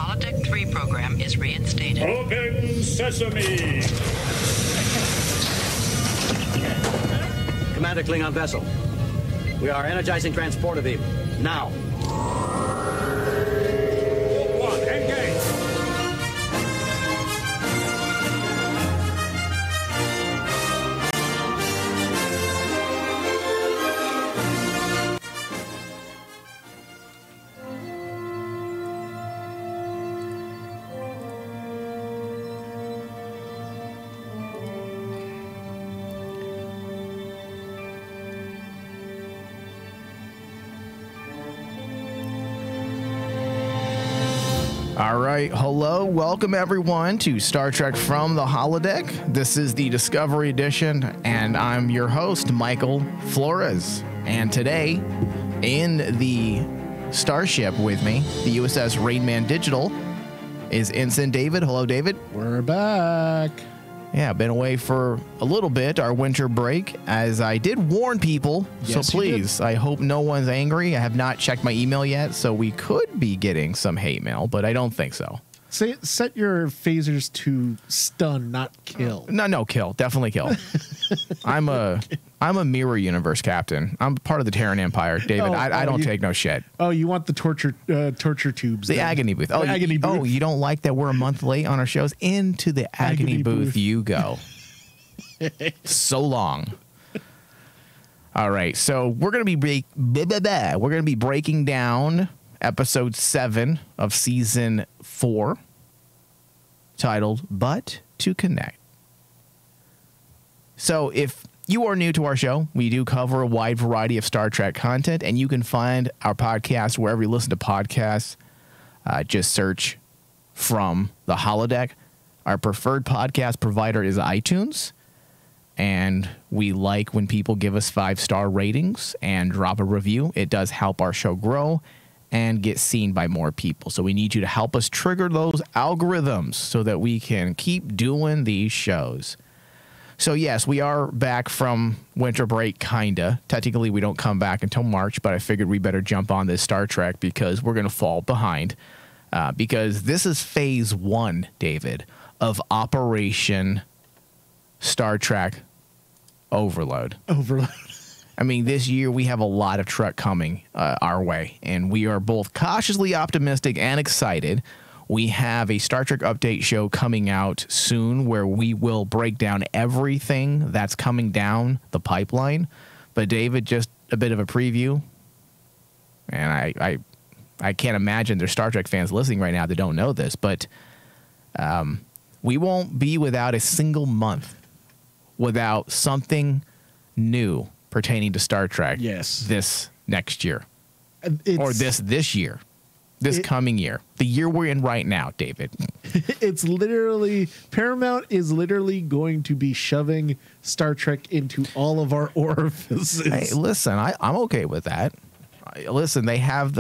Holodeck 3 program is reinstated. Open sesame! Commander Klingon vessel. We are energizing transporter beam. Now. One, engage! All right. Hello. Welcome, everyone, to Star Trek from the Holodeck. This is the Discovery Edition, and I'm your host, Michael Flores. And today, in the starship with me, the USS Rainman Digital, is Ensign David. Hello, David. We're back. Yeah, been away for a little bit, our winter break, as I did warn people. Yes, so please, I hope no one's angry. I have not checked my email yet, so we could be getting some hate mail, but I don't think so. Set your phasers to stun, not kill. No, kill. Definitely kill. I'm a mirror universe captain. I'm part of the Terran Empire, David. I don't take no shit. Oh, you want the torture tubes? The agony booth. Oh, agony booth. Oh, you don't like that we're a month late on our shows? Into the agony booth you go. So long. All right, so we're gonna be breaking down episode 7 of season 4, titled "But to Connect." So if you are new to our show, we do cover a wide variety of Star Trek content, and you can find our podcast wherever you listen to podcasts. Just search From the Holodeck. Our preferred podcast provider is iTunes, and we like when people give us 5-star ratings and drop a review. It does help our show grow and get seen by more people. So we need you to help us trigger those algorithms so that we can keep doing these shows. So yes, we are back from winter break, kinda. Technically, we don't come back until March, but I figured we better jump on this Star Trek because we're going to fall behind. Because this is phase 1, David, of Operation Star Trek Overload. I mean, this year we have a lot of Trek coming our way, and we are both cautiously optimistic and excited. We have a Star Trek update show coming out soon where we will break down everything that's coming down the pipeline. But David, just a bit of a preview, and I can't imagine there's Star Trek fans listening right now that don't know this, but we won't be without a single month without something new pertaining to Star Trek. Yes. This next year. Or this year. This coming year. The year we're in right now, David. It's literally, Paramount is literally going to be shoving Star Trek into all of our orifices. Hey, listen, I'm okay with that. Listen, they have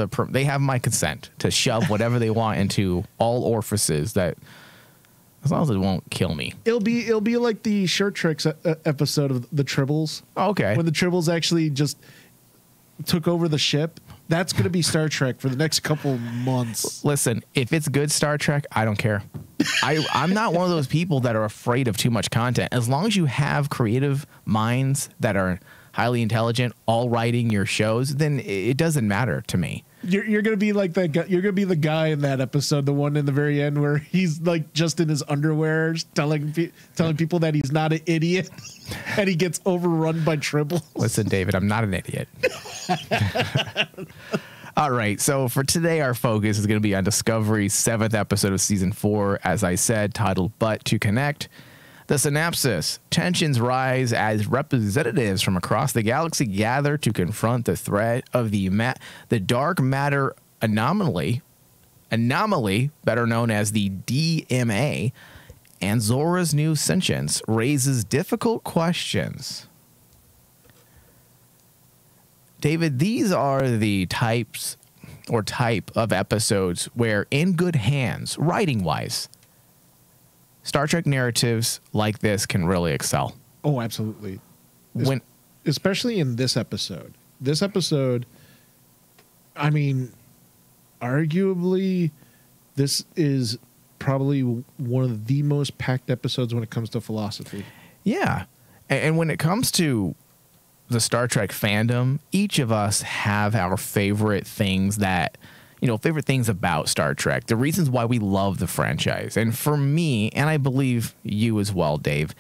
my consent to shove whatever they want into all orifices, that as long as it won't kill me. It'll be like the Shirt Tricks episode of the Tribbles. Okay. When the Tribbles actually just took over the ship. That's going to be Star Trek for the next couple months. Listen, if it's good Star Trek, I don't care. I'm not one of those people that are afraid of too much content. As long as you have creative minds that are highly intelligent, all writing your shows, then it doesn't matter to me. You're gonna be like that guy. You're gonna be the guy in that episode, the one in the very end where he's like just in his underwear, telling people that he's not an idiot, and he gets overrun by tribbles. Listen, David, I'm not an idiot. All right, so for today, our focus is going to be on Discovery's 7th episode of season 4, as I said, titled "But to Connect." The synopsis: tensions rise as representatives from across the galaxy gather to confront the threat of the dark matter anomaly, better known as the DMA, and Zora's new sentience raises difficult questions. David, these are the type of episodes where, in good hands, writing-wise, Star Trek narratives like this can really excel. Oh, absolutely. Especially in this episode. This episode, I mean, arguably this is probably one of the most packed episodes when it comes to philosophy. Yeah. And when it comes to the Star Trek fandom, each of us have our favorite things that, favorite things about Star Trek, the reasons why we love the franchise. And for me, and I believe you as well, Dave,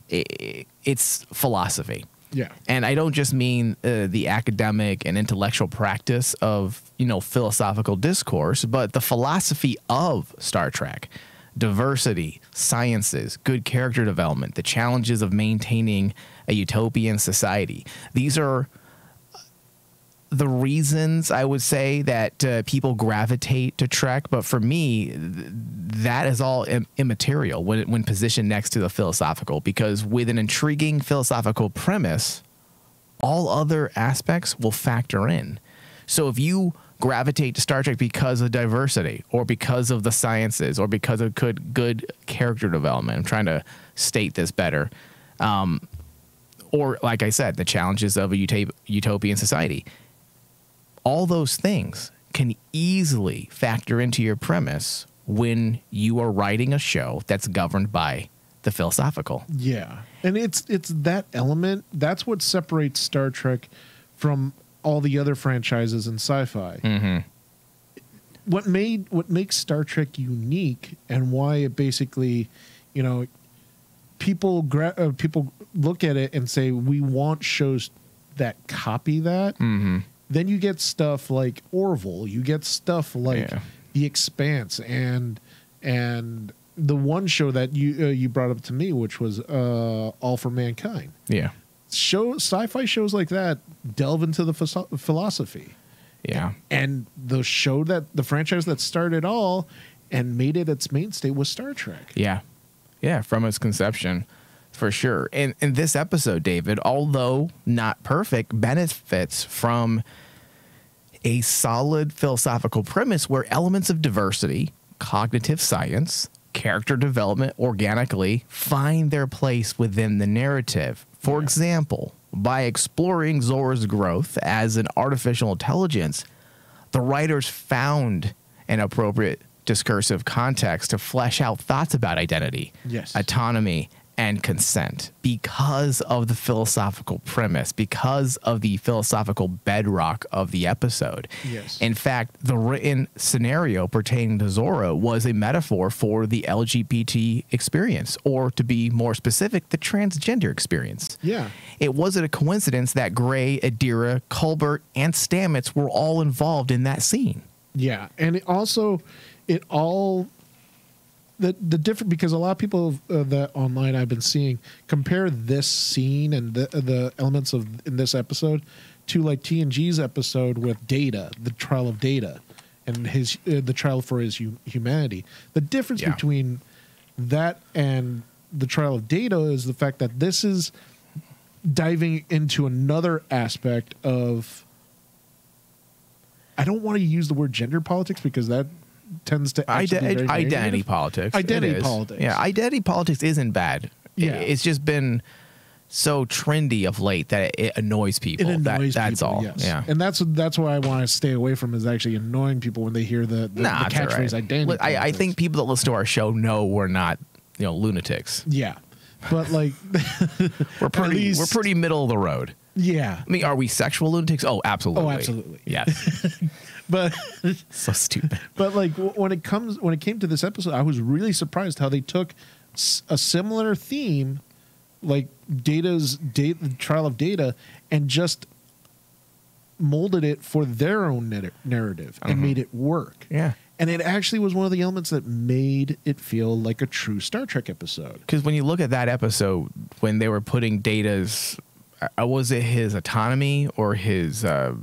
it's philosophy. Yeah. And I don't just mean the academic and intellectual practice of, philosophical discourse, but the philosophy of Star Trek. Diversity, sciences, good character development, the challenges of maintaining a utopian society. These are the reasons, I would say, that people gravitate to Trek. But for me, that is all immaterial when positioned next to the philosophical, because with an intriguing philosophical premise, all other aspects will factor in. So if you gravitate to Star Trek because of diversity or because of the sciences or because of good character development, I'm trying to state this better, or like I said, the challenges of a utopian society, all those things can easily factor into your premise when you are writing a show that's governed by the philosophical. Yeah. And it's that element, that's what separates Star Trek from all the other franchises in sci-fi. Mm-hmm. What makes Star Trek unique, and why it basically, people look at it and say, we want shows that copy that. Mm-hmm. Then you get stuff like Orville, you get stuff like The Expanse, and the one show that you brought up to me, which was All for Mankind. Yeah. Sci-fi shows like that delve into the philosophy. Yeah. And the franchise that started all and made it its mainstay was Star Trek. Yeah. Yeah, from its conception, for sure. And this episode, David, although not perfect, benefits from a solid philosophical premise where elements of diversity, cognitive science, character development organically find their place within the narrative. For example, by exploring Zora's growth as an artificial intelligence, the writers found an appropriate discursive context to flesh out thoughts about identity, autonomy, and consent because of the philosophical premise, because of the philosophical bedrock of the episode. Yes. In fact, the written scenario pertaining to Zora was a metaphor for the LGBT experience, or to be more specific, the transgender experience. Yeah. It wasn't a coincidence that Gray, Adira, Culbert, and Stamets were all involved in that scene. Yeah. And the different, because a lot of people that online I've been seeing compare this scene and the elements in this episode to like TNG's episode with Data, the trial of Data, and the trial for his humanity. The difference between that and the trial of Data is the fact that this is diving into another aspect of, I don't want to use the word gender politics because that tends to identity politics. Identity politics. Yeah, identity politics isn't bad. Yeah. It's just been so trendy of late that it annoys people. That's all. Yes. Yeah. And that's why I want to stay away from, is actually annoying people when they hear the catchphrase identity. I think people that listen to our show know we're not, lunatics. Yeah. But like we're pretty middle of the road. Yeah. I mean, are we sexual lunatics? Oh, absolutely. Oh, absolutely. Yes. But so stupid. But like when it came to this episode, I was really surprised how they took a similar theme, like the trial of Data, and just molded it for their own narrative and made it work. Yeah. And it actually was one of the elements that made it feel like a true Star Trek episode. Because when you look at that episode, when they were putting Data's, was it his autonomy or the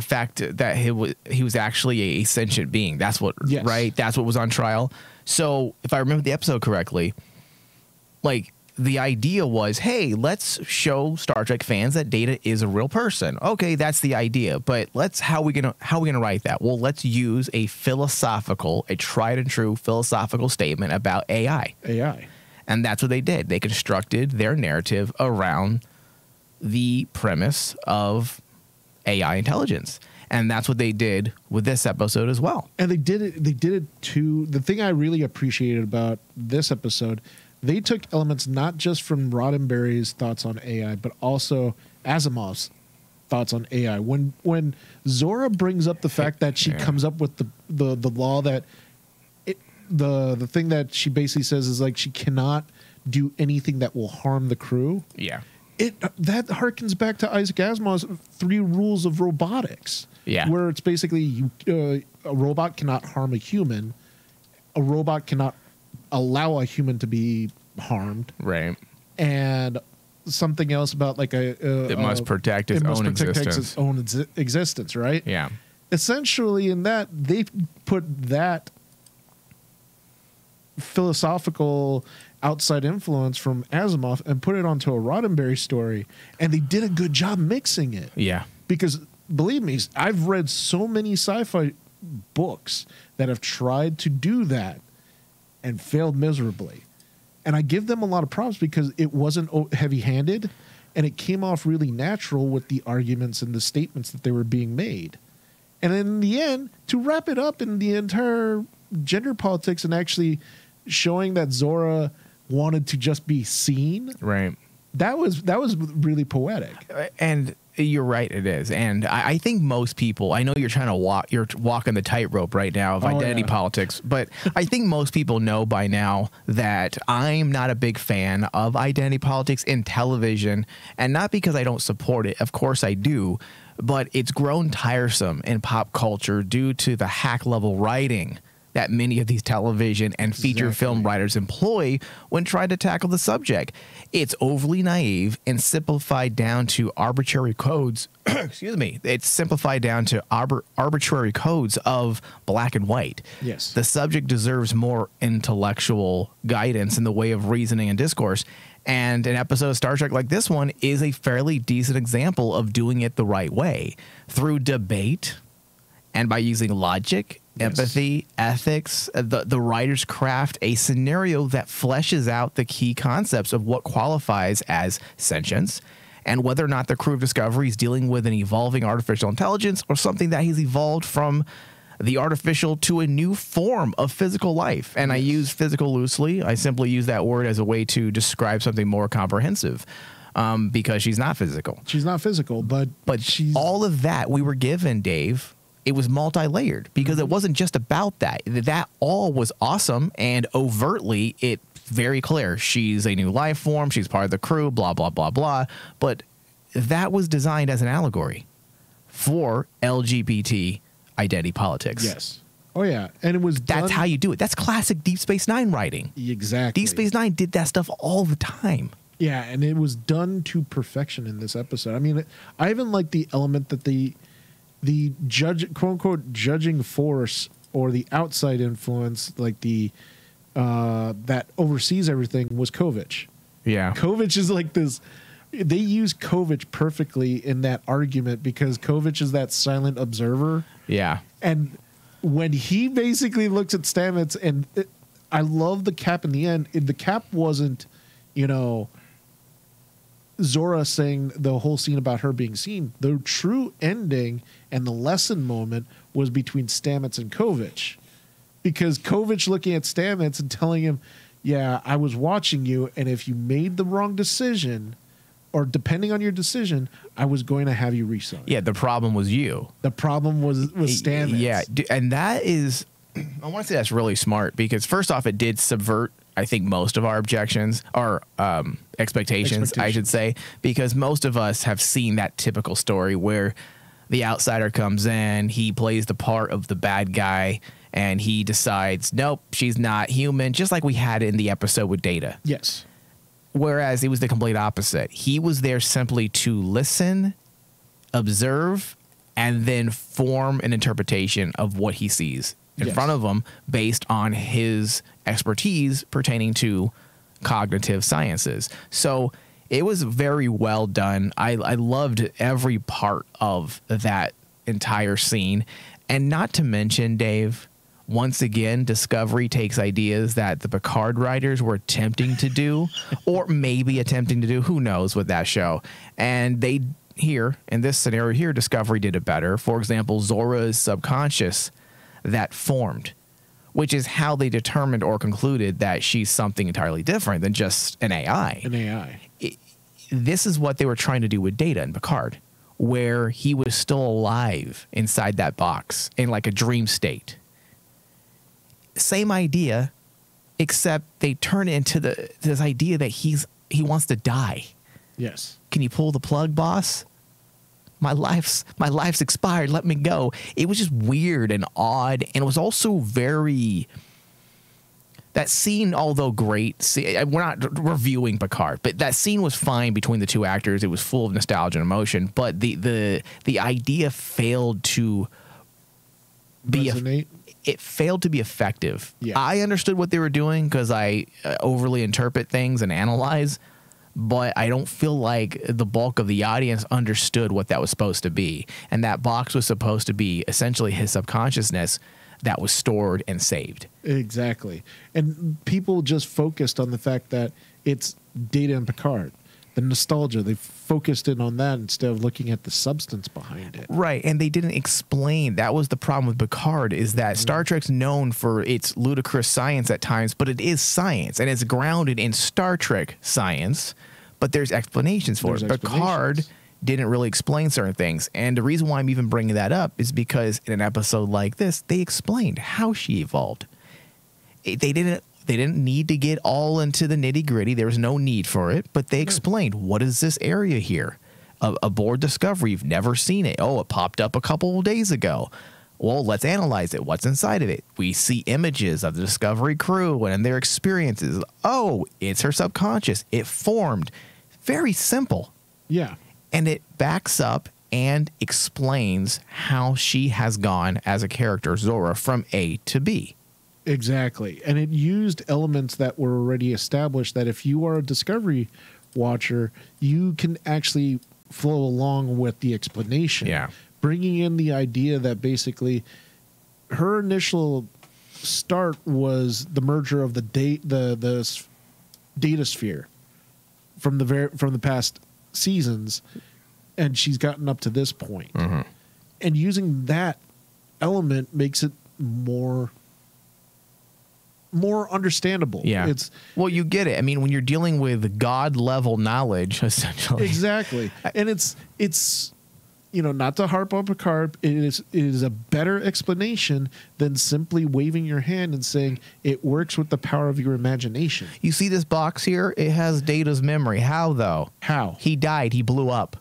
fact that he was actually a sentient being. That's what, right? That's what was on trial. So if I remember the episode correctly, like the idea was, hey, let's show Star Trek fans that Data is a real person. Okay, that's the idea. But how are we gonna write that? Well, let's use a tried and true philosophical statement about AI. And that's what they did. They constructed their narrative around the premise of AI intelligence. And that's what they did with this episode as well. And they did it too. The thing I really appreciated about this episode, they took elements not just from Roddenberry's thoughts on AI, but also Asimov's thoughts on AI. When Zora brings up the fact that she comes up with the law that the thing that she basically says is like she cannot do anything that will harm the crew. Yeah. That harkens back to Isaac Asimov's 3 rules of robotics. Yeah. Where it's basically a robot cannot harm a human. A robot cannot allow a human to be harmed. Right. And something else about like it must protect its own existence, right? Yeah. Essentially, in that, they put that philosophical outside influence from Asimov and put it onto a Roddenberry story, and they did a good job mixing it. Yeah. Because believe me, I've read so many sci-fi books that have tried to do that and failed miserably. And I give them a lot of props because it wasn't heavy-handed, and it came off really natural with the arguments and the statements that they were being made. And in the end, to wrap it up in the entire gender politics and actually showing that Zora wanted to just be seen, right? That was really poetic. And you're right, it is. And I think most people, I know you're trying to you're walking the tightrope right now of identity politics, but I think most people know by now that I'm not a big fan of identity politics in television, and not because I don't support it. Of course I do, but it's grown tiresome in pop culture due to the hack level writing that many of these television and feature film writers employ when trying to tackle the subject. It's overly naive and simplified down to arbitrary codes. Excuse me. It's simplified down to arbitrary codes of black and white. Yes. The subject deserves more intellectual guidance in the way of reasoning and discourse. And an episode of Star Trek like this one is a fairly decent example of doing it the right way through debate and by using logic, empathy, ethics. The writers craft a scenario that fleshes out the key concepts of what qualifies as sentience and whether or not the crew of Discovery is dealing with an evolving artificial intelligence or something that has evolved from the artificial to a new form of physical life. And I use physical loosely. I simply use that word as a way to describe something more comprehensive. Because she's not physical. She's not physical, but she's all of that we were given, Dave. It was multi-layered because it wasn't just about that. That all was awesome and overtly it's very clear. She's a new life form. She's part of the crew, blah, blah, blah, blah. But that was designed as an allegory for LGBT identity politics. Yes. Oh, yeah. And it was That's how you do it. That's classic Deep Space Nine writing. Exactly. Deep Space Nine did that stuff all the time. Yeah, and it was done to perfection in this episode. I mean, I even like the element that the judge, quote unquote, judging force or the outside influence, like the that oversees everything, was Kovich. Yeah, Kovich is like this. They use Kovich perfectly in that argument because Kovich is that silent observer. Yeah, and when he basically looks at Stamets, and I love the cap in the end. The cap wasn't, Zora saying the whole scene about her being seen. The true ending and the lesson moment was between Stamets and Kovich, because Kovich looking at Stamets and telling him, yeah, I was watching you, and if you made the wrong decision, or depending on your decision, I was going to have you resign. Yeah, the problem was you. The problem was Stamets. Yeah, and that is, I want to say that's really smart because first off, it did subvert, I think, most of our objections or expectations, I should say, because most of us have seen that typical story where the outsider comes in, he plays the part of the bad guy, and he decides, nope, she's not human, just like we had in the episode with Data. Yes. Whereas it was the complete opposite. He was there simply to listen, observe, and then form an interpretation of what he sees in front of him based on his expertise pertaining to cognitive sciences. So it was very well done. I loved every part of that entire scene. And not to mention, Dave, once again, Discovery takes ideas that the Picard writers were attempting to do, or maybe attempting to do, who knows with that show. And they here, in this scenario here, Discovery did it better. For example, Zora's subconscious that formed, which is how they determined or concluded that she's something entirely different than just an AI. An AI. This is what they were trying to do with Data in Picard, where he was still alive inside that box in like a dream state. Same idea, except they turn it into this idea that he wants to die. Yes. Can you pull the plug, boss? My life's expired. Let me go. It was just weird and odd, and it was also very. That scene, although great, we're not reviewing Picard, but that scene was fine between the two actors. It was full of nostalgia and emotion, but the idea failed to Resonate. It failed to be effective. Yeah. I understood what they were doing because I overly interpret things and analyze, but I don't feel like the bulk of the audience understood what that was supposed to be. And that box was supposed to be essentially his subconsciousness that was stored and saved. Exactly. And people just focused on the fact that it's Data and Picard. The nostalgia, they focused in on that instead of looking at the substance behind it. Right, and they didn't explain. That was the problem with Picard, is that Star Trek's known for its ludicrous science at times, but it is science, and it's grounded in Star Trek science, but there's explanations for it. Picard didn't really explain certain things, and the reason why I'm even bringing that up is because in an episode like this, they explained how she evolved. They didn't need to get all into the nitty-gritty. There was no need for it, but they explained, what is this area here? Aboard Discovery, you've never seen it. Oh, it popped up a couple of days ago. Well, let's analyze it. What's inside of it? We see images of the Discovery crew and their experiences. Oh, it's her subconscious. It formed. Very simple. Yeah. And it backs up and explains how she has gone as a character, Zora, from A to B. Exactly. And it used elements that were already established that if you are a Discovery watcher, you can actually flow along with the explanation. Yeah. Bringing in the idea that basically her initial start was the merger of the data sphere from the past seasons, and she's gotten up to this point. Mm-hmm. And using that element makes it more understandable. Yeah. Well, you get it. I mean, when you're dealing with God level knowledge, essentially. Exactly. And it's not to harp on Picard, it is a better explanation than simply waving your hand and saying it works with the power of your imagination. You see this box here? It has Data's memory. How, though? How? He died. He blew up.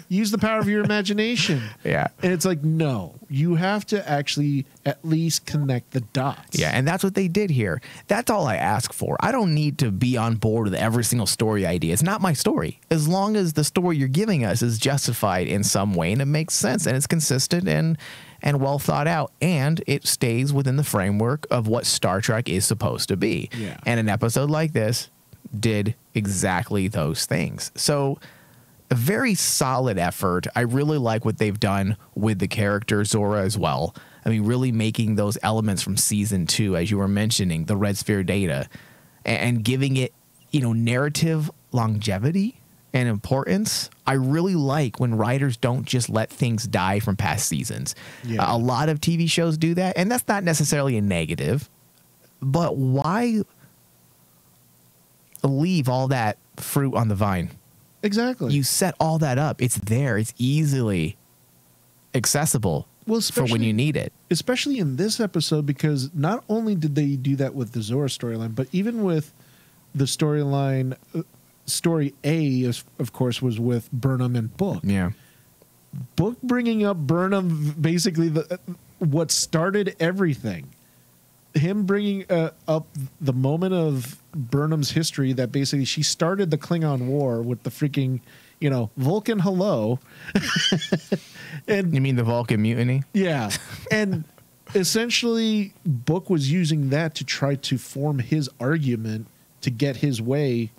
Use the power of your imagination. Yeah. And it's like, no, you have to actually at least connect the dots. Yeah, and that's what they did here. That's all I ask for. I don't need to be on board with every single story idea. It's not my story. As long as the story you're giving us is justified in some way and it makes sense and it's consistent and well thought out and it stays within the framework of what Star Trek is supposed to be. Yeah. And an episode like this did exactly those things. So a very solid effort. I really like what they've done with the character Zora as well. I mean, really making those elements from season 2, as you were mentioning, the Red Sphere Data, and giving it, narrative longevity and importance. I really like when writers don't just let things die from past seasons. Yeah. A lot of TV shows do that, and that's not necessarily a negative, but why leave all that fruit on the vine? Exactly. You set all that up. It's there. It's easily accessible for when you need it. Especially in this episode, because not only did they do that with the Zora storyline, but even with the storyline, story A, of course, was with Burnham and Book. Yeah. Book bringing up Burnham, basically what started everything. Him bringing up the moment of Burnham's history that basically she started the Klingon War with the freaking, Vulcan hello. And You mean the Vulcan mutiny? yeah. And essentially Book was using that to try to form his argument to get his way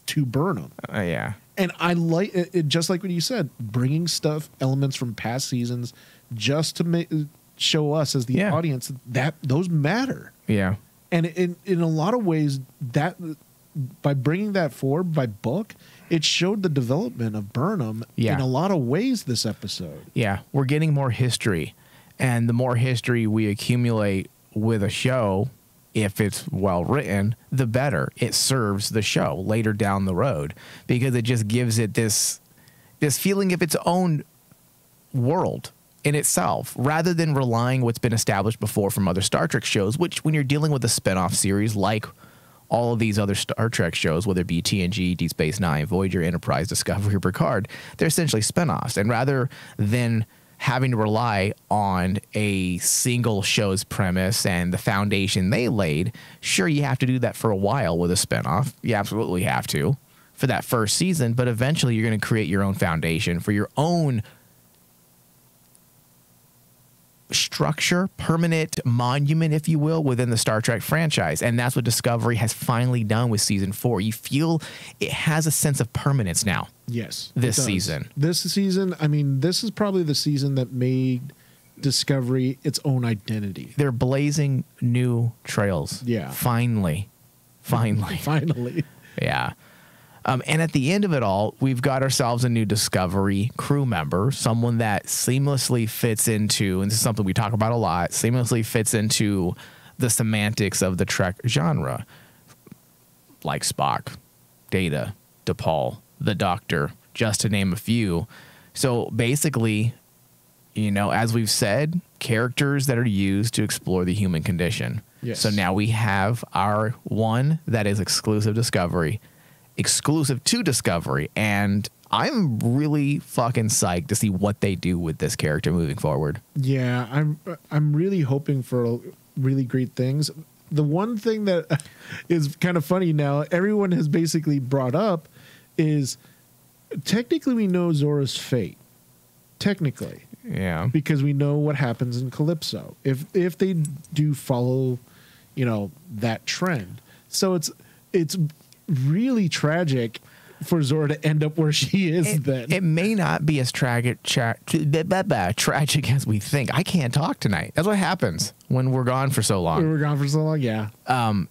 to Burnham. Yeah. And I like it, just like what you said, bringing elements from past seasons just to show us as the audience that those matter. Yeah. And in a lot of ways, that by bringing that forward by Book, it showed the development of Burnham in a lot of ways this episode. Yeah, we're getting more history. And the more history we accumulate with a show, if it's well written, the better it serves the show later down the road, because it just gives it this feeling of its own world in itself, rather than relying what's been established before from other Star Trek shows, which when you're dealing with a spinoff series like all of these other Star Trek shows, whether it be TNG, Deep Space Nine, Voyager, Enterprise, Discovery, Picard, they're essentially spinoffs. And rather than having to rely on a single show's premise and the foundation they laid, sure, you have to do that for a while with a spinoff. You absolutely have to for that first season, but eventually you're going to create your own foundation for your own structure, permanent monument, if you will, within the Star Trek franchise. And that's what Discovery has finally done with season 4. You feel it has a sense of permanence now. Yes. This season. This season, I mean, this is probably the season that made Discovery its own identity. They're blazing new trails. Yeah. Finally. Finally. Yeah. And at the end of it all, we've got ourselves a new Discovery crew member, someone that seamlessly fits into, and this is something we talk about a lot, seamlessly fits into the semantics of the Trek genre, like Spock, Data, DePaul, the Doctor, just to name a few. So basically, you know, as we've said, characters that are used to explore the human condition. Yes. So now we have our one that is exclusive to Discovery, and I'm really fucking psyched to see what they do with this character moving forward. Yeah, I'm really hoping for really great things. The one thing that is kind of funny now, everyone has basically brought up, is technically we know Zora's fate. Technically. Yeah. Because we know what happens in Calypso. If they do follow, you know, that trend. So it's really tragic for Zora to end up where she is. It may not be as tragic as we think. I can't talk tonight. That's what happens when we're gone for so long. Yeah.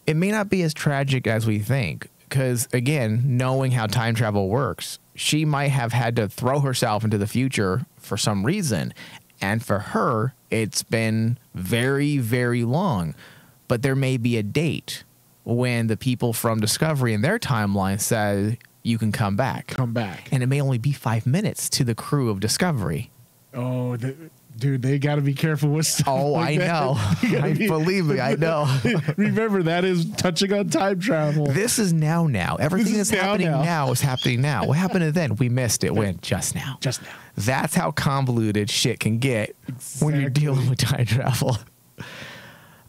It may not be as tragic as we think, because, again, knowing how time travel works, she might have had to throw herself into the future for some reason. And for her, it's been very, very long. But there may be a date when the people from Discovery in their timeline say you can come back. And it may only be 5 minutes to the crew of Discovery. Oh, dude, they got to be careful with stuff. Oh, like I know. Believe me, I know. Remember, that is touching on time travel. This is now. Everything that's happening now is happening now. What happened to then? We missed it. When? Just now. That's how convoluted shit can get when you're dealing with time travel.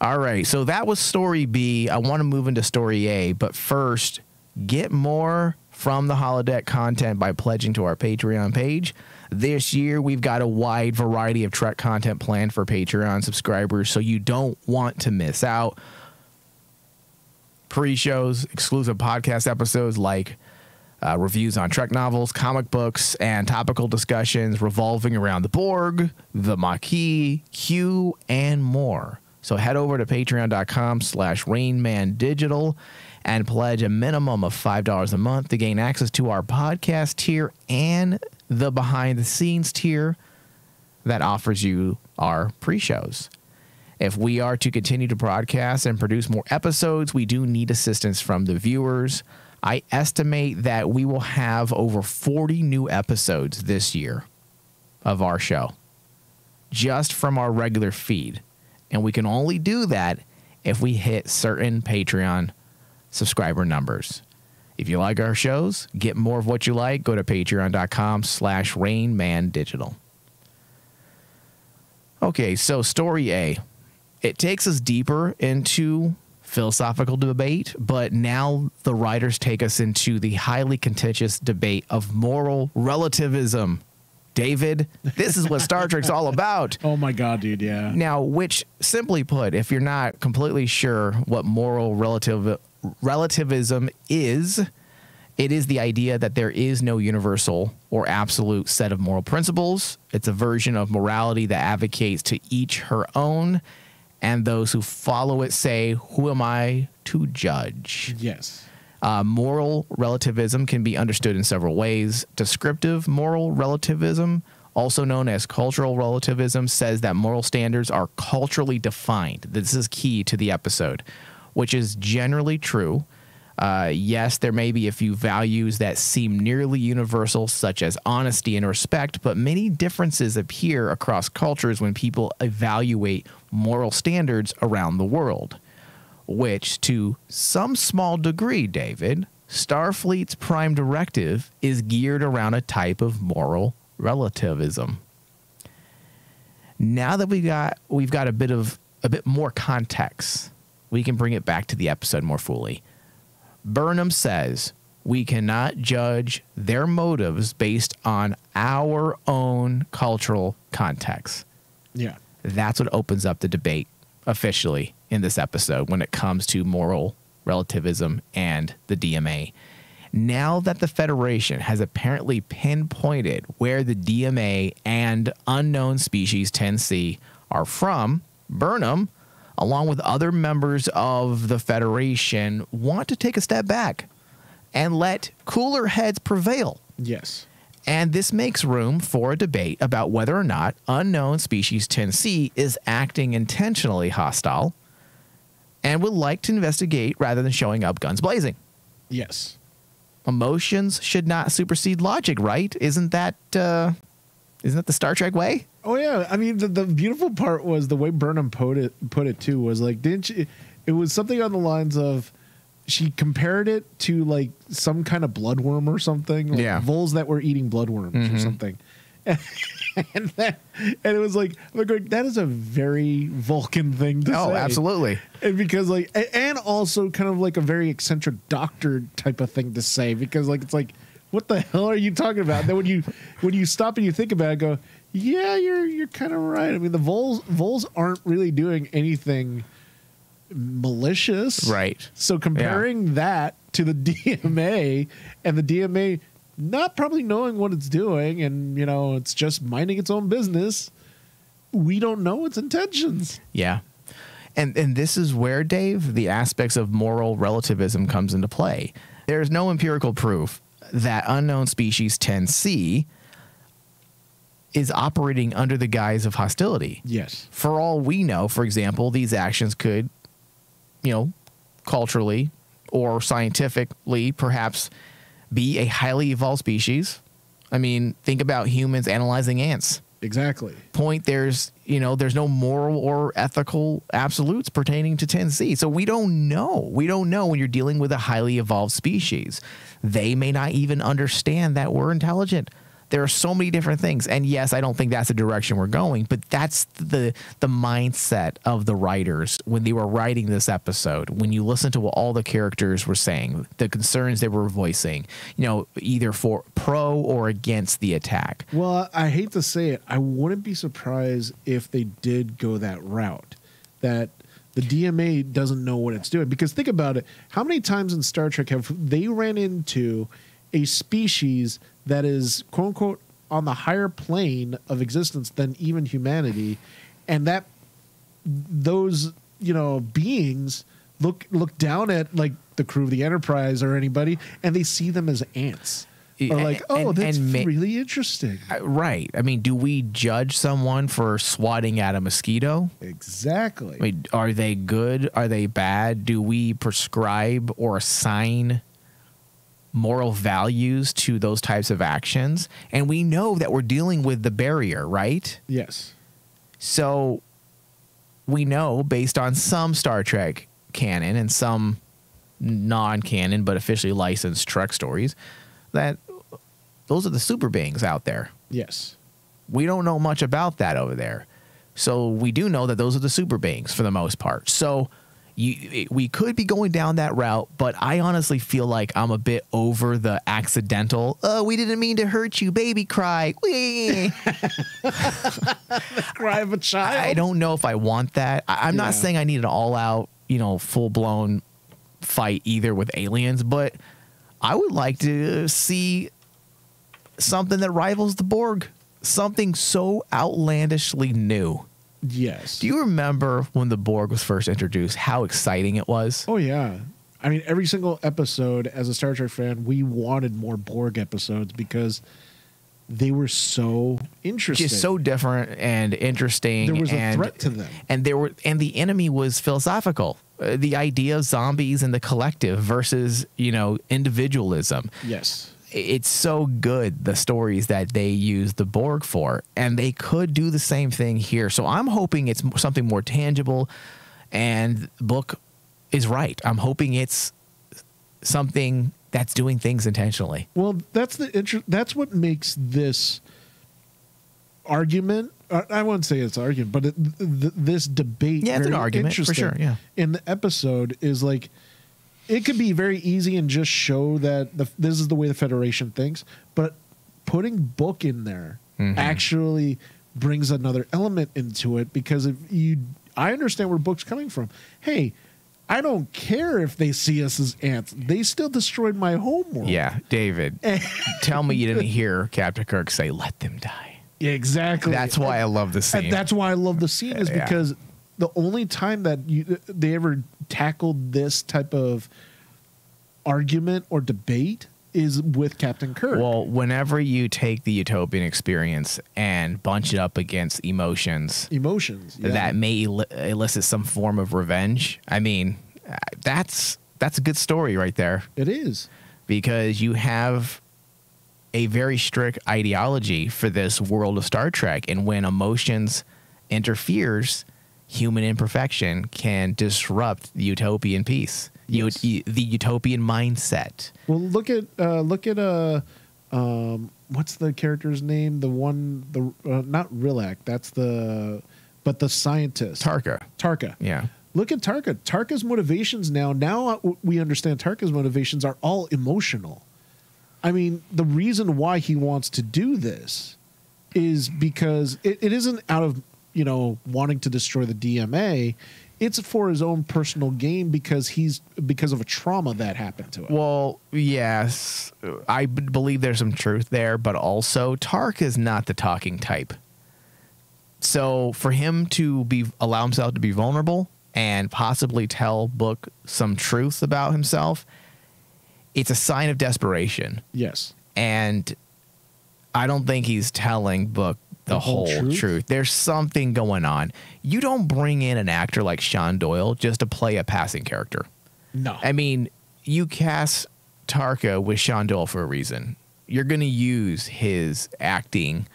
All right, so that was story B. I want to move into story A, but first, get more from the Holodeck content by pledging to our Patreon page. This year, we've got a wide variety of Trek content planned for Patreon subscribers, so you don't want to miss out. Pre-shows, exclusive podcast episodes like reviews on Trek novels, comic books, and topical discussions revolving around the Borg, the Maquis, Q, and more. So head over to patreon.com/RainmanDigital and pledge a minimum of $5 a month to gain access to our podcast tier and the behind-the-scenes tier that offers you our pre-shows. If we are to continue to broadcast and produce more episodes, we do need assistance from the viewers. I estimate that we will have over 40 new episodes this year of our show, just from our regular feed. And we can only do that if we hit certain Patreon subscriber numbers. If you like our shows, get more of what you like, go to patreon.com/RainmanDigital. Okay, so story A. It takes us deeper into philosophical debate, but now the writers take us into the highly contentious debate of moral relativism. David, this is what Star Trek's all about. Oh my God, dude, yeah. Now, which, simply put, if you're not completely sure what moral relativism is, it is the idea that there is no universal or absolute set of moral principles. It's a version of morality that advocates to each her own, and those who follow it say, "Who am I to judge?" Yes. Moral relativism can be understood in several ways. Descriptive moral relativism, also known as cultural relativism, says that moral standards are culturally defined. This is key to the episode, which is generally true. Yes, there may be a few values that seem nearly universal, such as honesty and respect, but many differences appear across cultures when people evaluate moral standards around the world, which, to some small degree, David, Starfleet's prime directive is geared around a type of moral relativism. Now that we've got a bit more context, we can bring it back to the episode more fully. Burnham says we cannot judge their motives based on our own cultural context. Yeah. That's what opens up the debate officially in this episode when it comes to moral relativism and the DMA. Now that the Federation has apparently pinpointed where the DMA and unknown species 10C are from, Burnham, along with other members of the Federation, want to take a step back and let cooler heads prevail. Yes. And this makes room for a debate about whether or not unknown species 10C is acting intentionally hostile and would like to investigate rather than showing up guns blazing. Yes. Emotions should not supersede logic, right? Isn't that the Star Trek way? Oh yeah, I mean the beautiful part was the way Burnham put it too was like, didn't she? It was something on the lines of, she compared it to like some kind of bloodworm or something, like voles that were eating bloodworms or something, and it was like that is a very Vulcan thing to say. Oh, absolutely. And because like, and also kind of like a very eccentric doctor type of thing to say, because like it's like, what the hell are you talking about? And then when you stop and you think about it, go, yeah, you're kind of right. I mean, the voles aren't really doing anything malicious, right? So comparing that to the DMA, and the DMA not probably knowing what it's doing, and it's just minding its own business, we don't know its intentions. Yeah. And this is where, Dave, the aspects of moral relativism comes into play. There's no empirical proof that unknown species 10C is operating under the guise of hostility. Yes. For all we know, for example, these actions could, culturally or scientifically perhaps be a highly evolved species. I mean, think about humans analyzing ants. Exactly. There's no moral or ethical absolutes pertaining to 10C. So we don't know. We don't know when you're dealing with a highly evolved species. They may not even understand that we're intelligent. There are so many different things. And yes, I don't think that's the direction we're going, but that's the mindset of the writers when they were writing this episode. When you listen to what all the characters were saying, the concerns they were voicing, either for pro or against the attack. Well, I hate to say it, I wouldn't be surprised if they did go that route, that the DMA doesn't know what it's doing. Because think about it, how many times in Star Trek have they ran into a species that is, quote unquote, on the higher plane of existence than even humanity, and that those beings look down at like the crew of the Enterprise or anybody, and they see them as ants. Or like, that's really interesting. Right. I mean, do we judge someone for swatting at a mosquito? Exactly. I mean, are they good? Are they bad? Do we prescribe or assign moral values to those types of actions? And we know that we're dealing with the barrier, right? Yes. So we know, based on some Star Trek canon and some non-canon but officially licensed Trek stories, that those are the super beings out there. Yes. We don't know much about that over there. So we do know that those are the super beings for the most part. So we could be going down that route, but I honestly feel like I'm a bit over the accidental, we didn't mean to hurt you, baby cry. The cry of a child. I don't know if I want that. I'm not saying I need an all-out, full-blown fight either with aliens, but I would like to see something that rivals the Borg, something so outlandishly new. Yes. Do you remember when the Borg was first introduced, how exciting it was? Oh, yeah. I mean, every single episode as a Star Trek fan, we wanted more Borg episodes because they were so interesting. Just so different and interesting. There was a threat to them. And the enemy was philosophical. The idea of zombies and the collective versus, individualism. Yes. It's so good, the stories that they use the Borg for, and they could do the same thing here. So I'm hoping it's something more tangible, and the book is right. I'm hoping it's something that's doing things intentionally. Well, that's what makes this argument. I wouldn't say it's argument, but this debate. Yeah, it's an argument for sure. Yeah, in the episode is like. It could be very easy and just show that this is the way the Federation thinks, but putting Book in there actually brings another element into it because I understand where Book's coming from. Hey, I don't care if they see us as ants. They still destroyed my homeworld. Yeah, David, tell me you didn't hear Captain Kirk say, "Let them die." Yeah, exactly. That's why I love the scene. And that's why I love the scene is because the only time that they ever tackled this type of argument or debate is with Captain Kirk. Well, whenever you take the utopian experience and bunch it up against emotions that may elicit some form of revenge, I mean, that's a good story right there. It is. Because you have a very strict ideology for this world of Star Trek, and when emotions interferes, human imperfection can disrupt the utopian peace, the utopian mindset. Well, look at what's the character's name? The one, not Rilak. That's the scientist. Tarka. Yeah. Look at Tarka. Tarka's motivations now we understand Tarka's motivations are all emotional. I mean, the reason why he wants to do this is because it isn't out of wanting to destroy the DMA. It's for his own personal gain because of a trauma that happened to him. Well, yes, I believe there's some truth there, but also Tark is not the talking type. So for him to allow himself to be vulnerable and possibly tell Book some truth about himself, it's a sign of desperation. Yes. And I don't think he's telling Book the whole truth. There's something going on. You don't bring in an actor like Sean Doyle just to play a passing character. No. I mean, you cast Tarka with Sean Doyle for a reason. You're going to use his acting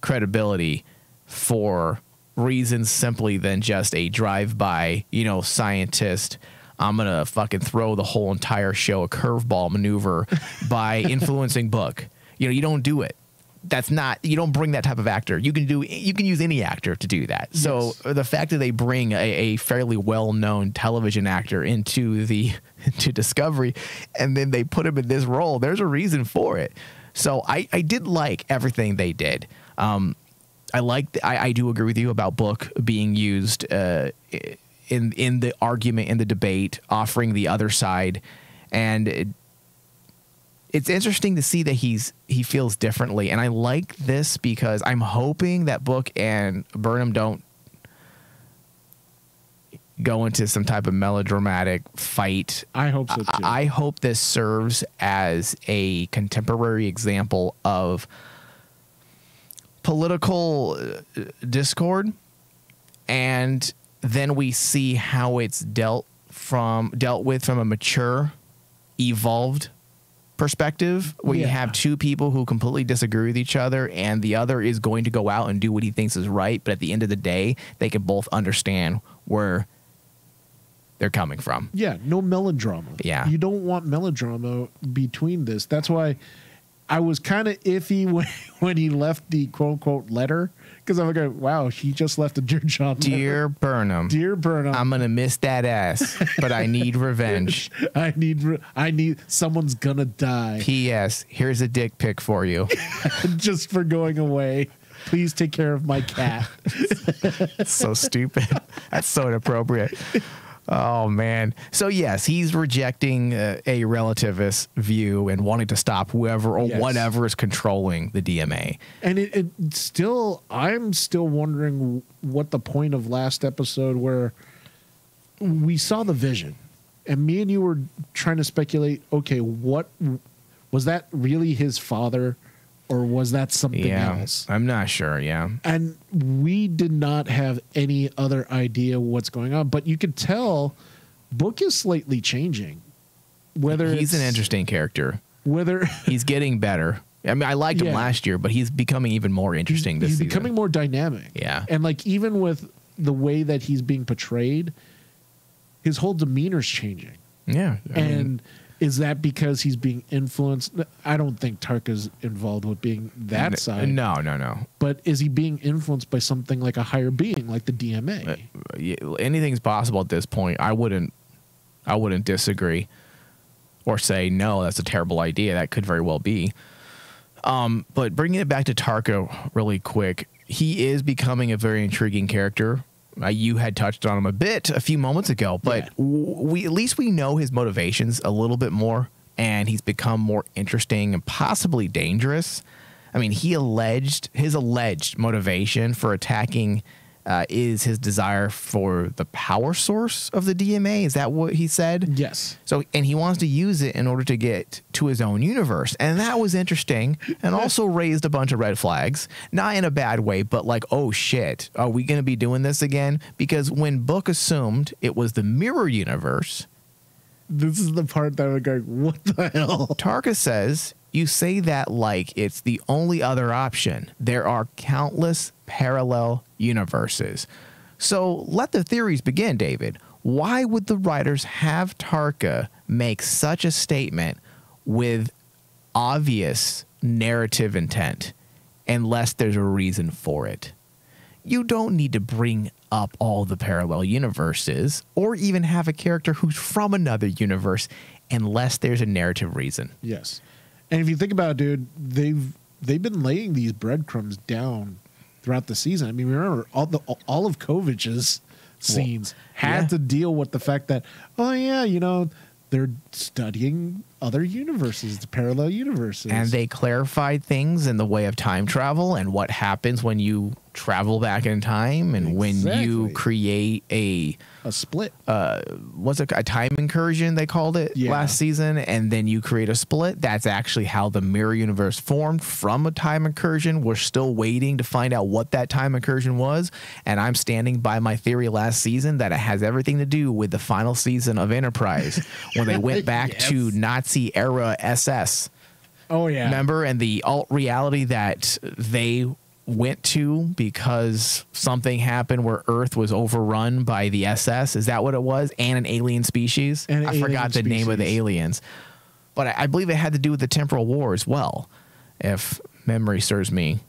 credibility for reasons simply than just a drive-by, scientist. I'm going to fucking throw the whole entire show a curveball maneuver by influencing Book. You don't do it. You don't bring that type of actor. You can use any actor to do that. So the fact that they bring a fairly well-known television actor into Discovery and then they put him in this role, there's a reason for it. So I did like everything they did. I do agree with you about Book being used in the argument, in the debate, offering the other side, and it's interesting to see that he feels differently, and I like this because I'm hoping that Book and Burnham don't go into some type of melodramatic fight. I hope so too. I hope this serves as a contemporary example of political discord, and then we see how it's dealt with from a mature, evolved perspective, where you have two people who completely disagree with each other, and the other is going to go out and do what he thinks is right, but at the end of the day, they can both understand where they're coming from. Yeah, no melodrama. Yeah. You don't want melodrama between this. That's why I was kind of iffy when he left the quote-unquote letter, because I'm like, wow, he just left a Dear John letter. Dear Burnham. Dear Burnham. I'm going to miss that ass, but I need revenge. I need, someone's going to die. P.S. Here's a dick pic for you. Just for going away. Please take care of my cat. So stupid. That's so inappropriate. Oh, man. So, yes, he's rejecting a relativist view and wanting to stop whoever or whatever is controlling the DMA. And I'm still wondering what the point of last episode where we saw the vision. And me and you were trying to speculate, okay, what was that really his father, or was that something else? I'm not sure, yeah. And we did not have any other idea what's going on, but you could tell Book is slightly changing. Whether he's an interesting character. Whether he's getting better. I mean, I liked him last year, but he's becoming even more interesting this season. He's becoming more dynamic. Yeah. And like even with the way that he's being portrayed, his whole demeanor's changing. Yeah. I mean, and is that because he's being influenced? I don't think Tarka's involved with being that side. No. But is he being influenced by something like a higher being, like the DMA? Anything's possible at this point. I wouldn't disagree or say, no, that's a terrible idea. That could very well be. But bringing it back to Tarka really quick, he is becoming a very intriguing character. You had touched on him a bit a few moments ago, but we at least we know his motivations a little bit more, and he's become more interesting and possibly dangerous. I mean, his alleged motivation for attacking is his desire for the power source of the DMA. Is that what he said? Yes. So, and he wants to use it in order to get to his own universe. And that was interesting and also raised a bunch of red flags. Not in a bad way, but like, oh shit, are we going to be doing this again? Because when Book assumed it was the mirror universe. This is the part that I'm going, what the hell? Tarka says, you say that like it's the only other option. There are countless parallel universes. So let the theories begin, David. Why would the writers have Tarka make such a statement with obvious narrative intent unless there's a reason for it? You don't need to bring up all the parallel universes or even have a character who's from another universe unless there's a narrative reason. Yes. And if you think about it, dude, they've been laying these breadcrumbs down throughout the season. I mean, remember all of Kovich's scenes had to deal with the fact that, oh yeah, you know, they're studying other universes, the parallel universes. And they clarified things in the way of time travel and what happens when you travel back in time and when you create a split. Was it a time incursion, they called it last season, and then you create a split. That's actually how the mirror universe formed, from a time incursion. We're still waiting to find out what that time incursion was, and I'm standing by my theory last season that it has everything to do with the final season of Enterprise when they went back to Nazi era SS. Oh yeah. Remember? And the alt reality that they went to because something happened where Earth was overrun by the SS. Is that what it was? And an alien species? I forgot the name of the aliens. But I believe it had to do with the temporal war as well, if memory serves me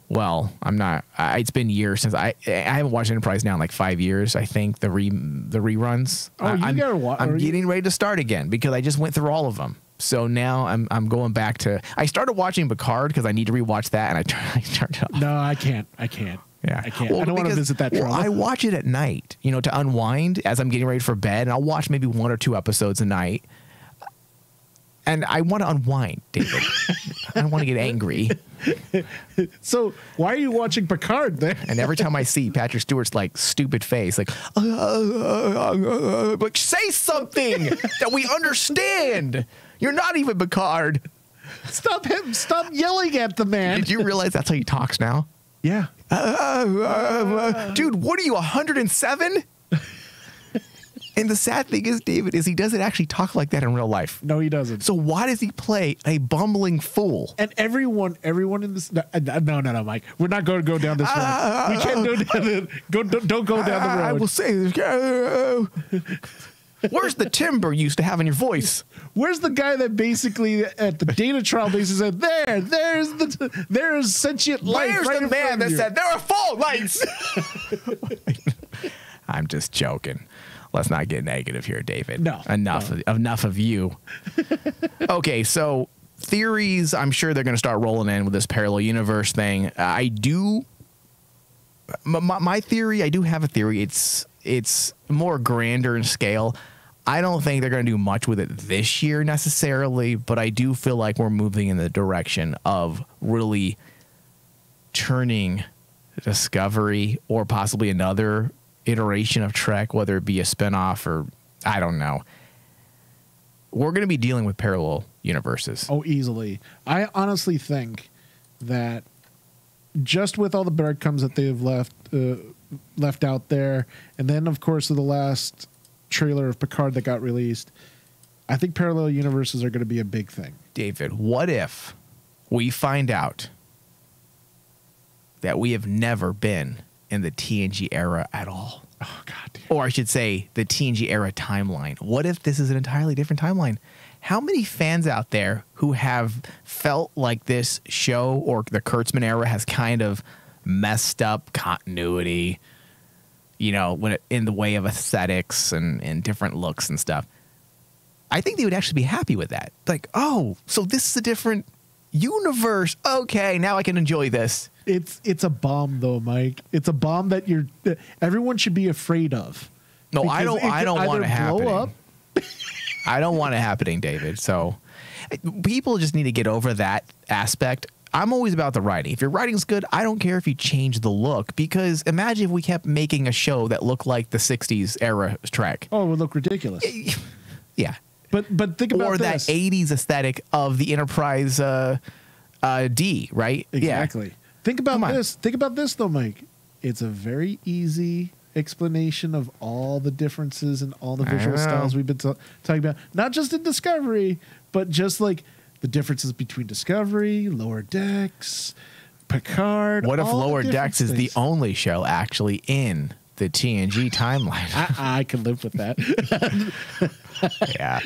well. I'm not. It's been years since I haven't watched Enterprise now in like 5 years. I think the reruns. Oh, you gotta watch. I'm getting ready to start again because I just went through all of them. So now I'm going back to. I started watching Picard because I need to rewatch that, and I turned it off. No, I can't. Yeah, I can't. Well, I don't want to visit that trauma. I watch it at night, you know, to unwind as I'm getting ready for bed, and I'll watch maybe 1 or 2 episodes a night. And I want to unwind, David. I don't want to get angry. So why are you watching Picard then? And every time I see Patrick Stewart's like stupid face, like say something that we understand. You're not even Picard. Stop yelling at the man. Did you realize that's how he talks now? Yeah. Dude, what are you, 107? And the sad thing is, David, is he doesn't actually talk like that in real life. No, he doesn't. So why does he play a bumbling fool? And everyone in this. No, Mike. We're not going to go down this road. We can't go down. Don't go down the road. I will say this. Where's the timbre you used to have in your voice? Where's the guy that basically at the data trial basis said, there's sentient life. Where's right the man that said there are fault lights? I'm just joking. Let's not get negative here, David. No. Enough of you. Okay, so theories, I'm sure they're going to start rolling in with this parallel universe thing. My theory, I do have a theory. It's more grander in scale. I don't think they're going to do much with it this year necessarily, but I do feel like we're moving in the direction of really turning Discovery or possibly another iteration of Trek, whether it be a spinoff or I don't know. We're going to be dealing with parallel universes. Oh, easily. I honestly think that just with all the breadcrumbs that they have left out there, and then of course the last trailer of Picard that got released, I think parallel universes are going to be a big thing. David, what if we find out that we have never been in the TNG era at all? Oh, God. Dude. Or I should say the TNG era timeline. What if this is an entirely different timeline? How many fans out there who have felt like this show or the Kurtzman era has kind of messed up continuity, you know, when in the way of aesthetics and different looks and stuff? I think they would actually be happy with that. Like, oh, so this is a different universe. Okay, now I can enjoy this. It's a bomb though, Mike. It's a bomb that everyone should be afraid of. No, I don't want it happening. Up. I don't want it happening, David. So people just need to get over that aspect. I'm always about the writing. If your writing's good, I don't care if you change the look, because imagine if we kept making a show that looked like the 60s era Trek. Oh, it would look ridiculous. Yeah. But think about or this. That 80s aesthetic of the Enterprise D, right? Exactly. Yeah. Think about this. Think about this, though, Mike. It's a very easy explanation of all the differences and all the visual styles we've been talking about. Not just in Discovery, but just like the differences between Discovery, Lower Decks, Picard. What if all Lower the Decks is the only show actually in the TNG timeline? I can live with that. Yeah.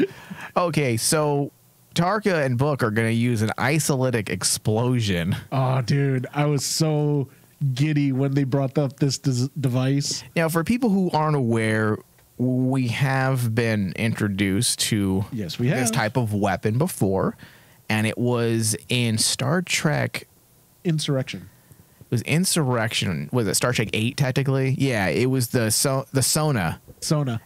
Okay, so Tarka and Book are going to use an isolytic explosion. Oh, dude, I was so giddy when they brought up this device. Now, for people who aren't aware, we have been introduced to this type of weapon before, and it was in Star Trek Insurrection. It was Insurrection. Was it Star Trek 8 technically? Yeah, it was the Sona.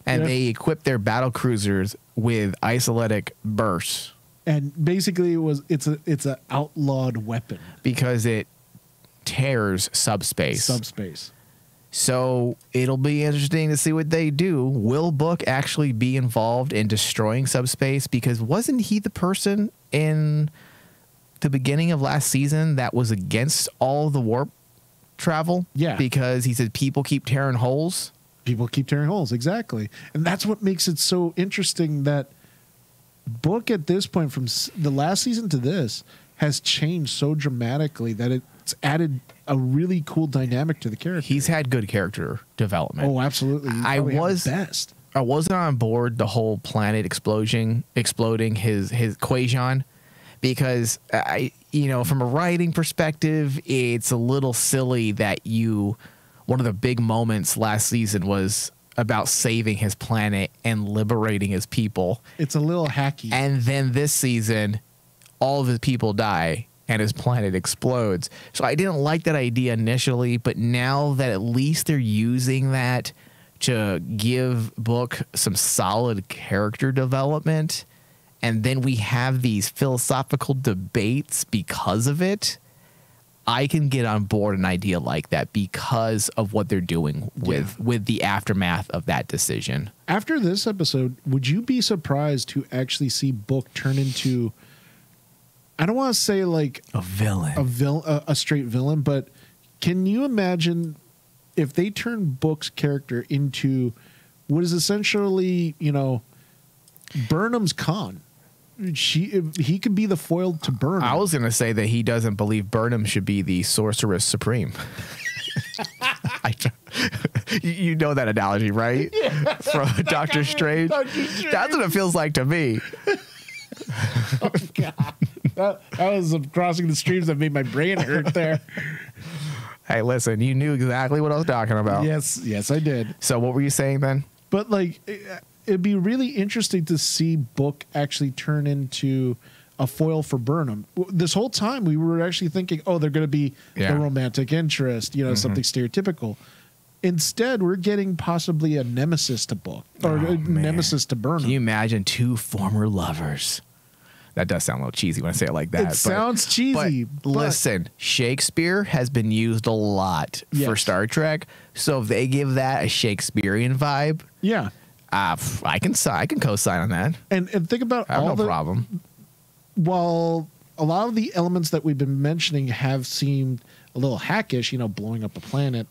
And they equipped their battle cruisers with isolytic bursts. And basically it's an outlawed weapon because it tears subspace. So it'll be interesting to see what they do. Will Book actually be involved in destroying subspace? Because wasn't he the person in the beginning of last season that was against all the warp travel? Yeah. Because he said people keep tearing holes. People keep tearing holes, exactly. And that's what makes it so interesting that Book at this point, from the last season to this, has changed so dramatically that it's added a really cool dynamic to the character. He's had good character development. Oh, absolutely. I wasn't on board the whole planet exploding his Quajon, because from a writing perspective, it's a little silly that one of the big moments last season was about saving his planet and liberating his people. It's a little hacky. And then this season, all of his people die and his planet explodes. So I didn't like that idea initially, but now that at least they're using that to give Book some solid character development, and then we have these philosophical debates because of it, I can get on board an idea like that because of what they're doing with the aftermath of that decision. After this episode, would you be surprised to actually see Book turn into, I don't want to say like a villain, a straight villain, but can you imagine if they turn Book's character into what is essentially, Burnham's Khan? He could be the foil to Burnham. I was going to say that he doesn't believe Burnham should be the Sorceress Supreme. You know that analogy, right? Yeah. From Doctor Strange. That's what it feels like to me. Oh, God. That was some crossing the streams that made my brain hurt there. Hey, listen, you knew exactly what I was talking about. Yes, I did. So what were you saying then? But it'd be really interesting to see Book actually turn into a foil for Burnham. This whole time we were actually thinking, oh, they're going to be the romantic interest, something stereotypical. Instead, we're getting possibly a nemesis to Book or a nemesis to Burnham. Can you imagine two former lovers? That does sound a little cheesy when I say it like that. It sounds cheesy. But listen, Shakespeare has been used a lot for Star Trek. So if they give that a Shakespearean vibe, I can co-sign on that. And think about I have all no problem. While a lot of the elements that we've been mentioning have seemed a little hackish, blowing up a planet,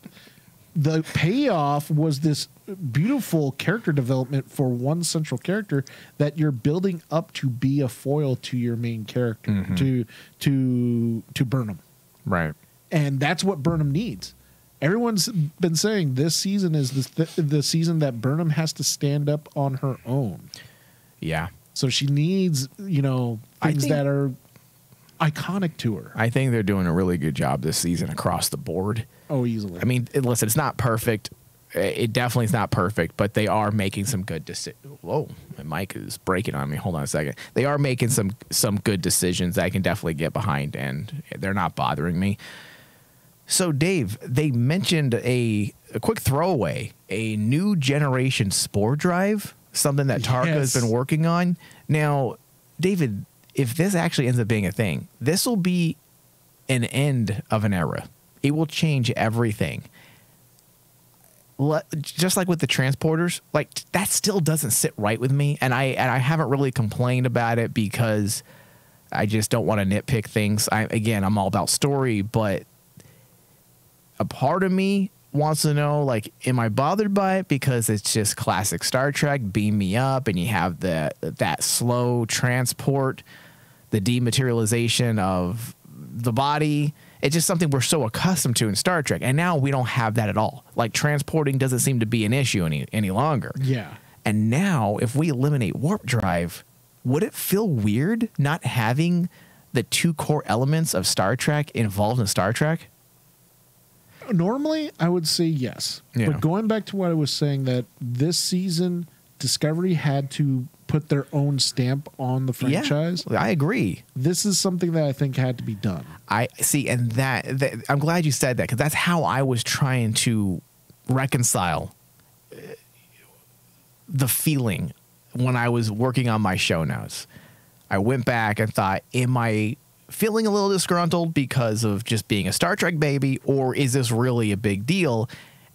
the payoff was this beautiful character development for one central character that you're building up to be a foil to your main character, to Burnham. Right. And that's what Burnham needs. Everyone's been saying this season is the season that Burnham has to stand up on her own. Yeah. So she needs, things that are iconic to her. I think they're doing a really good job this season across the board. Oh, easily. I mean, listen, it's not perfect. It definitely is not perfect, but they are making some good decisions. Whoa, my mic is breaking on me. Hold on a second. They are making some good decisions that I can definitely get behind, and they're not bothering me. So, Dave, they mentioned a quick throwaway, a new generation spore drive, something that Tarka has been working on. Now, David, if this actually ends up being a thing, this will be an end of an era. It will change everything. Just like with the transporters, like that still doesn't sit right with me, and I haven't really complained about it because I just don't want to nitpick things. I'm all about story, but a part of me wants to know, like, am I bothered by it because it's just classic Star Trek, beam me up, and you have that slow transport, the dematerialization of the body. It's just something we're so accustomed to in Star Trek, and now we don't have that at all. Like, transporting doesn't seem to be an issue any longer. Yeah. And now, if we eliminate warp drive, would it feel weird not having the two core elements of Star Trek involved in Star Trek? Normally, I would say yes. Yeah. But going back to what I was saying, that this season, Discovery had to put their own stamp on the franchise. Yeah, I agree. This is something that I think had to be done. I see, and that I'm glad you said that, because that's how I was trying to reconcile the feeling when I was working on my show notes. I went back and thought, am I feeling a little disgruntled because of just being a Star Trek baby, or is this really a big deal?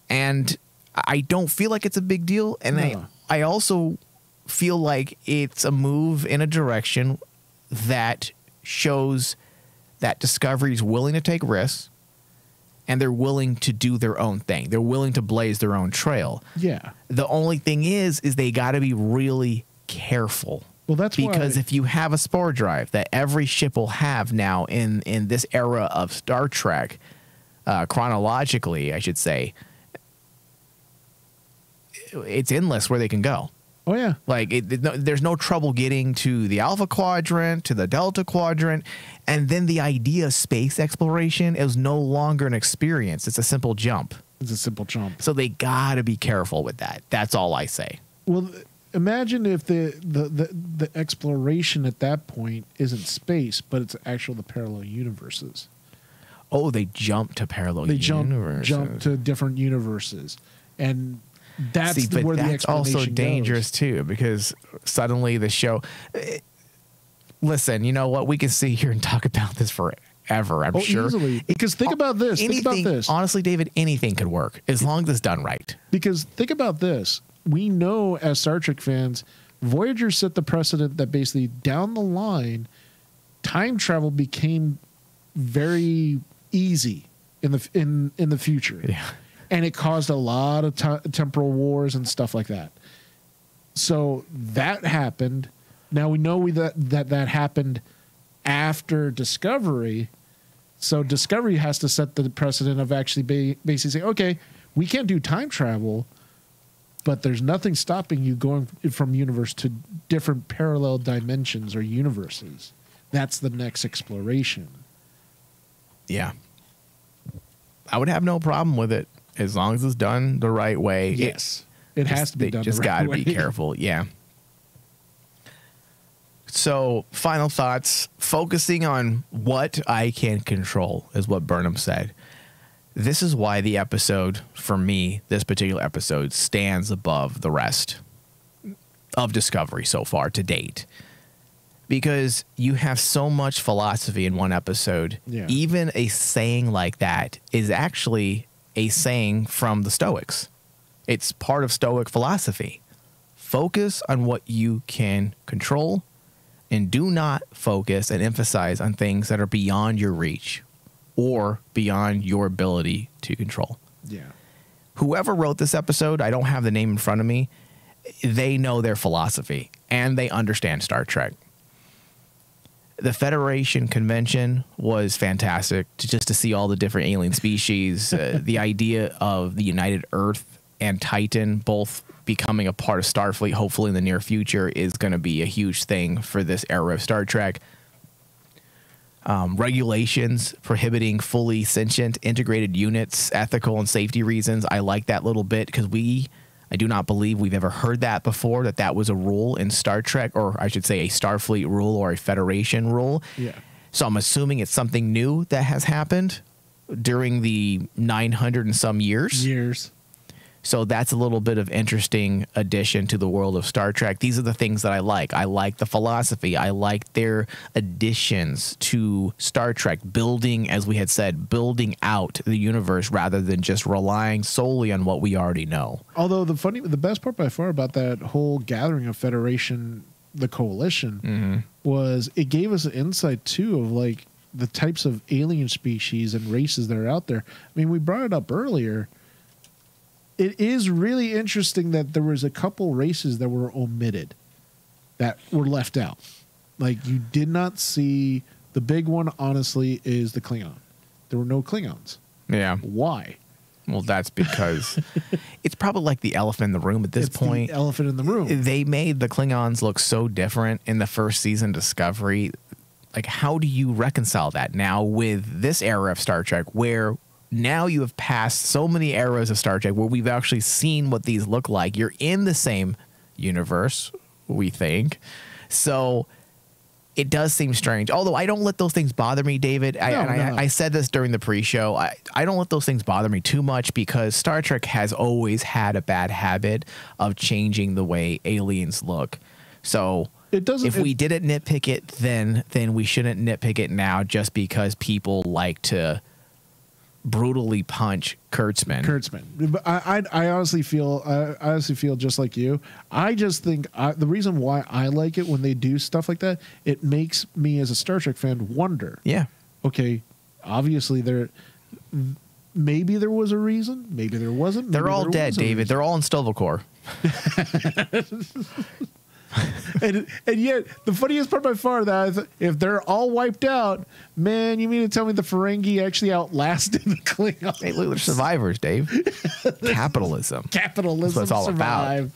And I don't feel like it's a big deal, and No. I also feel like it's a move in a direction that shows that Discovery's willing to take risks, and they're willing to do their own thing. They're willing to blaze their own trail. Yeah. The only thing is they got to be really careful. Well, that's because why, if you have a spore drive that every ship will have now in this era of Star Trek, chronologically, I should say, it's endless where they can go. Oh, yeah. Like, there's no trouble getting to the Alpha Quadrant, to the Delta Quadrant, and then the idea of space exploration is no longer an experience. It's a simple jump. It's a simple jump. So they got to be careful with that. That's all I say. Well, imagine if the exploration at that point isn't space, but it's the parallel universes. Oh, they jump to parallel universes. Jump to different universes. And that's where the explanation also dangerous goes. too, because suddenly the show. Listen, you know what? We can sit here and talk about this forever. I'm sure. Easily. Because think about this. Think about this. Honestly, David, anything could work as long as it's done right. Because think about this. We know as Star Trek fans, Voyager set the precedent that basically down the line, time travel became very easy in the future. Yeah. And it caused a lot of temporal wars and stuff like that. So that happened. Now we know that happened after Discovery. So Discovery has to set the precedent of actually basically saying, okay, we can't do time travel, but there's nothing stopping you going from universe to different parallel dimensions or universes. That's the next exploration. Yeah. I would have no problem with it as long as it's done the right way. Yes. It has to be done the right way. Just got to be careful. Yeah. So, final thoughts. Focusing on what I can control is what Burnham said. This is why the episode, for me, this particular episode, stands above the rest of Discovery so far to date. Because you have so much philosophy in one episode. Yeah. Even a saying like that is actually a saying from the Stoics. It's part of Stoic philosophy. Focus on what you can control, and do not focus and emphasize on things that are beyond your reach or beyond your ability to control. Yeah. Whoever wrote this episode, I don't have the name in front of me, they know their philosophy and they understand Star Trek. The Federation convention was fantastic to see all the different alien species. The idea of the United Earth and Titan both becoming a part of Starfleet, hopefully in the near future, is going to be a huge thing for this era of Star Trek. Regulations prohibiting fully sentient integrated units, ethical and safety reasons. I like that little bit because I do not believe we've ever heard that before, that was a rule in Star Trek, or I should say a Starfleet rule or a Federation rule. Yeah. So I'm assuming it's something new that has happened during the 900 and some years. So that's a little bit of interesting addition to the world of Star Trek. These are the things that I like. I like the philosophy. I like their additions to Star Trek, building, as we had said, building out the universe rather than just relying solely on what we already know. Although the best part by far about that whole gathering of Federation, the coalition, was it gave us an insight too of like the types of alien species and races that are out there. I mean, we brought it up earlier. It is really interesting that there was a couple races that were omitted, that were left out. Like, you did not see the big one, honestly, is the Klingon. There were no Klingons. Yeah. Why? Well, that's because it's probably like the elephant in the room at this point. The elephant in the room. They made the Klingons look so different in the first season Discovery. Like, how do you reconcile that now with this era of Star Trek where now you have passed so many eras of Star Trek where we've actually seen what these look like? You're in the same universe, we think. So it does seem strange. Although I don't let those things bother me, David. I said this during the pre-show. I don't let those things bother me too much because Star Trek has always had a bad habit of changing the way aliens look. So if we didn't nitpick it then we shouldn't nitpick it now just because people like to brutally punch Kurtzman. But I honestly feel just like you. I just think the reason why I like it when they do stuff like that, it makes me as a Star Trek fan wonder. Yeah. Okay. Obviously maybe there was a reason. Maybe there wasn't. They're all dead, David. They're all in Stovall. and yet the funniest part by far that if they're all wiped out, man, you mean to tell me the Ferengi actually outlasted the Klingons? Hey, look, they're survivors, Dave. Capitalism. That's what it's all about.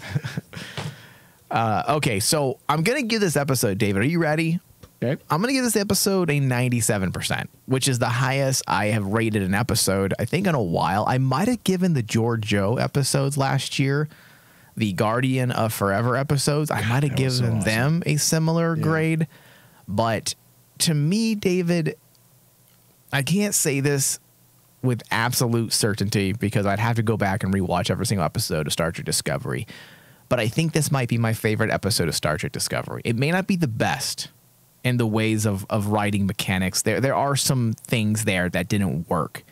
Okay, so I'm gonna give this episode, David. Are you ready? Okay. I'm gonna give this episode a 97%, which is the highest I have rated an episode I think in a while. I might have given the George Joe episodes last year, the Guardian of Forever episodes, I might have given them a similar grade. But to me, David, I can't say this with absolute certainty because I'd have to go back and rewatch every single episode of Star Trek Discovery. But I think this might be my favorite episode of Star Trek Discovery. It may not be the best in the ways of writing mechanics. There are some things there that didn't work.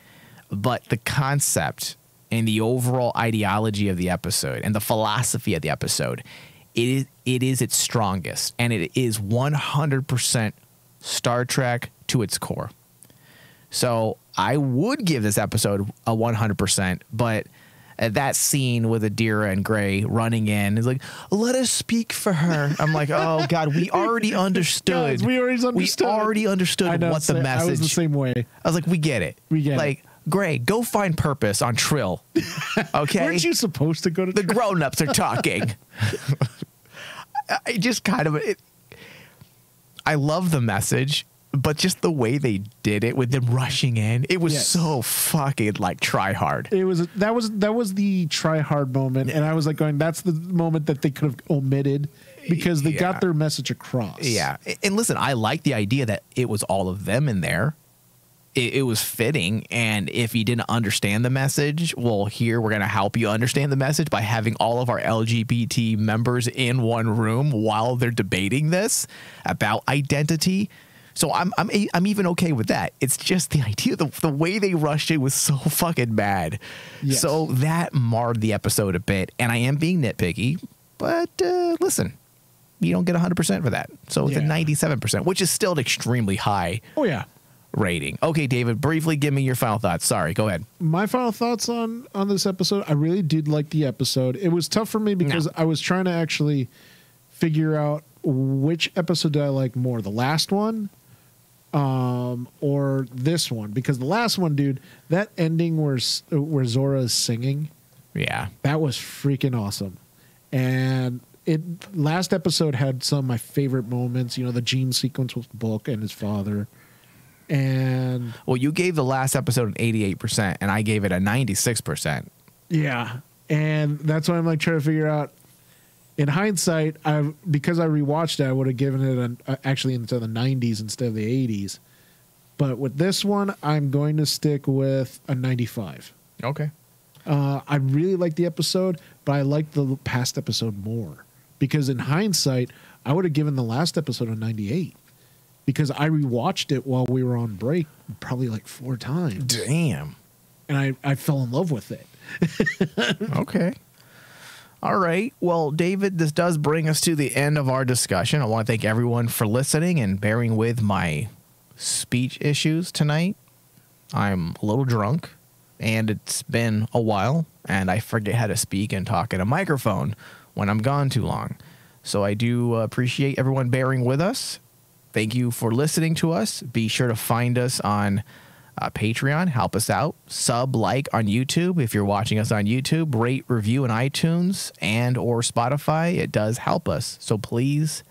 But the concept and the overall ideology of the episode and the philosophy of the episode, it is its strongest, and it is 100% Star Trek to its core. So I would give this episode a 100%, but that scene with Adira and Gray running in is like, let us speak for her. I'm like, oh God, we already understood. Guys, we already understood what the message. I was the same way. I was like, we get it. Like, Gray, go find purpose on Trill. Okay. Weren't you supposed to go to the grown-ups are talking? I just kind of I love the message, but just the way they did it with them rushing in, it was so fucking like try hard. That was the try hard moment, and I was like going, that's the moment that they could have omitted because they got their message across. Yeah. And listen, I like the idea that it was all of them in there. It was fitting, and if you didn't understand the message, well, here we're going to help you understand the message by having all of our LGBT members in one room while they're debating this about identity. So I'm even okay with that. It's just the idea, the way they rushed it was so fucking bad. Yes. So that marred the episode a bit, and I am being nitpicky, But listen, you don't get 100% for that. So it's a Yeah. 97%, which is still an extremely high Oh yeah. rating. Okay, David, briefly give me your final thoughts. Sorry, go ahead. My final thoughts on this episode. I really did like the episode. It was tough for me because I was trying to actually figure out which episode did I like more, the last one or this one, because the last one, dude, that ending where Zora is singing, Yeah. that was freaking awesome. And last episode had some of my favorite moments, you know, the Gene sequence with Book and his father. And Well, you gave the last episode an 88%, and I gave it a 96%. yeah, and that's why I'm like trying to figure out. In hindsight, because I rewatched it, I would have given it actually into the 90s instead of the 80s. But with this one, I'm going to stick with a 95. Okay. I really liked the episode, but I liked the past episode more. Because in hindsight, I would have given the last episode a 98. Because I rewatched it while we were on break probably like 4 times. Damn. And I fell in love with it. Okay. All right. Well, David, this does bring us to the end of our discussion. I want to thank everyone for listening and bearing with my speech issues tonight. I'm a little drunk, and it's been a while, and I forget how to speak and talk in a microphone when I'm gone too long. So I do appreciate everyone bearing with us. Thank you for listening to us. Be sure to find us on Patreon. Help us out. Like on YouTube. If you're watching us on YouTube, rate, review on iTunes and or Spotify. It does help us. So please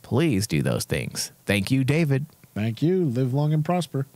do those things. Thank you, David. Thank you. Live long and prosper.